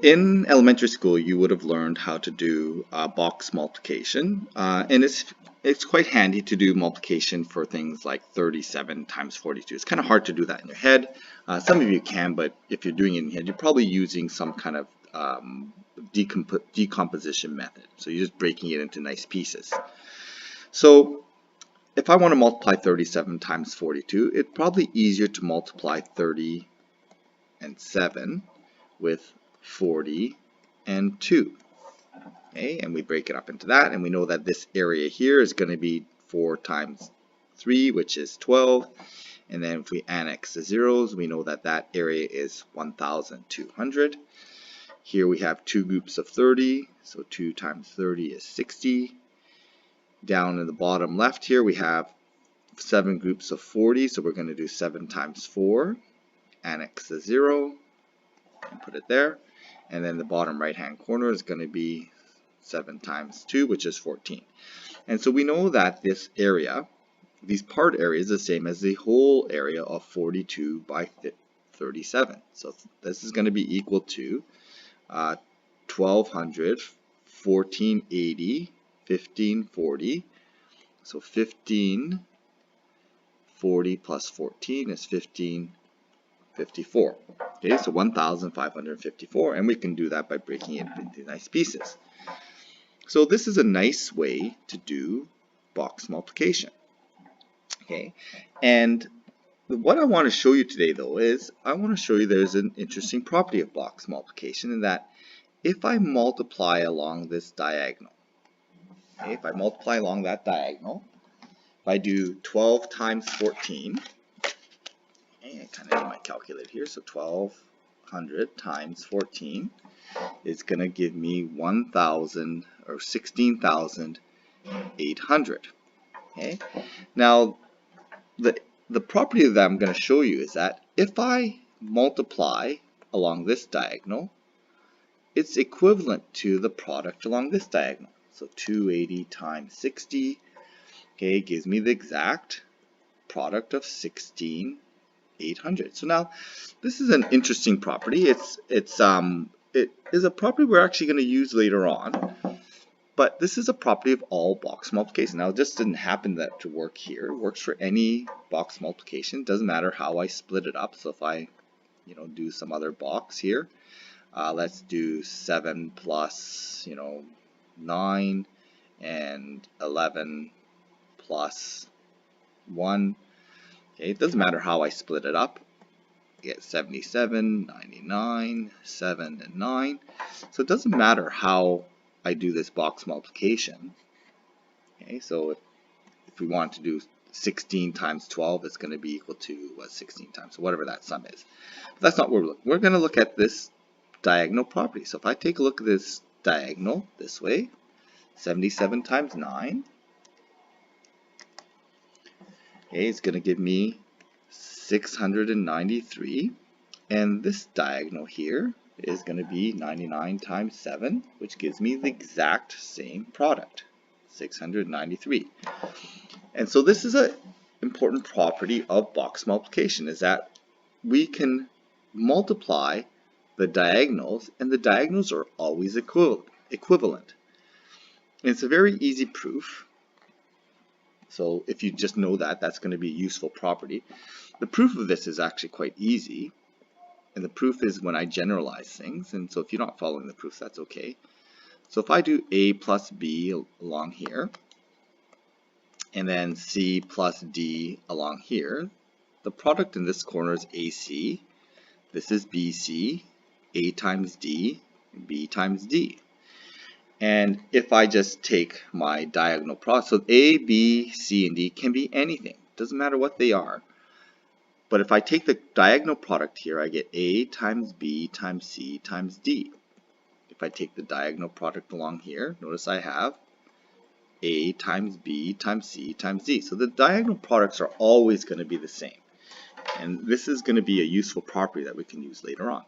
In elementary school, you would have learned how to do box multiplication, and it's quite handy to do multiplication for things like 37 times 42. It's kind of hard to do that in your head. Some of you can, but if you're doing it in your head, you're probably using some kind of decomposition method. So you're just breaking it into nice pieces. So if I want to multiply 37 times 42, it's probably easier to multiply 30 and 7 with 40 and 2. Okay, and we break it up into that, and we know that this area here is going to be 4 times 3, which is 12. And then if we annex the zeros, we know that that area is 1,200. Here we have two groups of 30, so 2 times 30 is 60. Down in the bottom left here, we have 7 groups of 40, so we're going to do 7 times 4, annex the 0, and put it there. And then the bottom right hand corner is going to be 7 times 2, which is 14. And so we know that this area, these part area, is the same as the whole area of 42 by 37. So this is going to be equal to 1200, 1480, 1540. So 1540 plus 14 is 1554. Okay, so 1,554, and we can do that by breaking it into nice pieces. So this is a nice way to do box multiplication. Okay, and what I want to show you today, though, is I want to show you there's an interesting property of box multiplication, in that if I multiply along this diagonal, okay, if I multiply along that diagonal, if I do 12 times 14, okay, I kind of need my calculator here, so 1200 times 14 is going to give me 1,000 or 16,800. Okay, now the property that I'm going to show you is that if I multiply along this diagonal, it's equivalent to the product along this diagonal. So 280 times 60, okay, gives me the exact product of 16,800. So now this is an interesting property. It is a property we're actually going to use later on. But this is a property of all box multiplication. Now, it just didn't happen that to work here. It works for any box multiplication. It doesn't matter how I split it up. So if I, do some other box here, let's do 7 plus, 9 and 11 plus 1. Okay, it doesn't matter how I split it up. I get 77, 99, 7, and 9. So it doesn't matter how I do this box multiplication. Okay, so if we want to do 16 times 12, it's going to be equal to 16 times, so whatever that sum is. But that's not what we're looking. We're going to look at this diagonal property. So if I take a look at this diagonal this way, 77 times 9, okay, it's going to give me 693, and this diagonal here is going to be 99 times 7, which gives me the exact same product, 693. And so this is an important property of box multiplication, is that we can multiply the diagonals, and the diagonals are always equivalent. And it's a very easy proof. So if you just know that, that's going to be a useful property. The proof of this is actually quite easy. And the proof is when I generalize things. And so if you're not following the proof, that's okay. So if I do A plus B along here, and then C plus D along here, the product in this corner is AC. This is BC, A times D, B times D. And if I just take my diagonal product, so A, B, C, and D can be anything. Doesn't matter what they are. But if I take the diagonal product here, I get A times B times C times D. If I take the diagonal product along here, notice I have A times B times C times D. So the diagonal products are always going to be the same. And this is going to be a useful property that we can use later on.